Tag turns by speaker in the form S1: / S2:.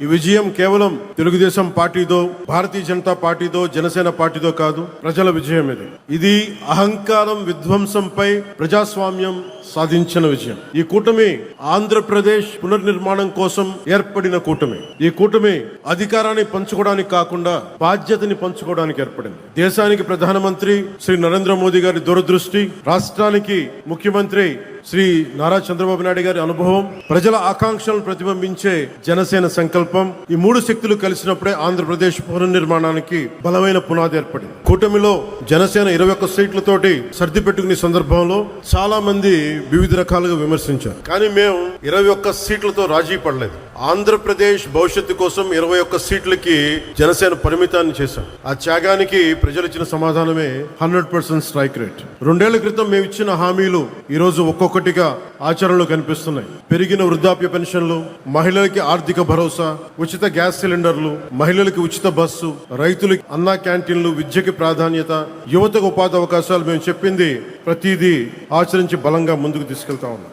S1: ఈ విజయం కేవలం తెలుగుదేశం పార్టీదో, భారతీయ జనతా పార్టీదో, జనసేన పార్టీదో కాదు, ప్రజల విజయం ఇది. ఇది అహంకారం విధ్వంసంపై ప్రజాస్వామ్యం సాధించిన విజయం. ఈ కూటమి ఆంధ్రప్రదేశ్ పునర్నిర్మాణం కోసం ఏర్పడిన కూటమి. ఈ కూటమి అధికారాన్ని పంచుకోవడానికి కాకుండా బాధ్యతని పంచుకోవడానికి ఏర్పడింది. దేశానికి ప్రధానమంత్రి శ్రీ నరేంద్ర మోదీ గారి దూరదృష్టి, రాష్ట్రానికి ముఖ్యమంత్రి శ్రీ నారా చంద్రబాబు నాయుడు గారి అనుభవం, ప్రజల ఆకాంక్షలను ప్రతిబింబించే జనసేన సంకల్పం, ఈ మూడు శక్తులు కలిసినప్పుడే ఆంధ్రప్రదేశ్ పునర్నిర్మాణానికి బలమైన పునాది ఏర్పడింది. కూటమిలో జనసేన 21 సీట్లతోటి సర్ది పెట్టుకునే సందర్భంలో చాలా మంది వివిధ రకాలుగా విమర్శించారు. కానీ మేము 21 సీట్లతో రాజీ పడలేదు. ఆంధ్రప్రదేశ్ భవిష్యత్తు కోసం 21 సీట్లకి జనసేన పరిమితాన్ని చేశాం. ఆ త్యాగానికి ప్రజలు ఇచ్చిన సమాధానమే 100% స్ట్రైక్ రేట్. 2 ఏళ్ల క్రితం మేము ఇచ్చిన హామీలు ఈ రోజు ఒక్కొక్కటిగా ఆచరణలో కనిపిస్తున్నాయి. పెరిగిన వృద్ధాప్య పెన్షన్లు, మహిళలకి ఆర్థిక భరోసా, ఉచిత గ్యాస్ సిలిండర్లు, మహిళలకి ఉచిత బస్సు, రైతులకి అన్నా క్యాంటీన్లు, విద్యకి ప్రాధాన్యత, యువతకు ఉపాధి అవకాశాలు, మేము చెప్పింది ప్రతిదీ ఆచరించి బలంగా ముందుకు తీసుకెళ్తా ఉన్నాం.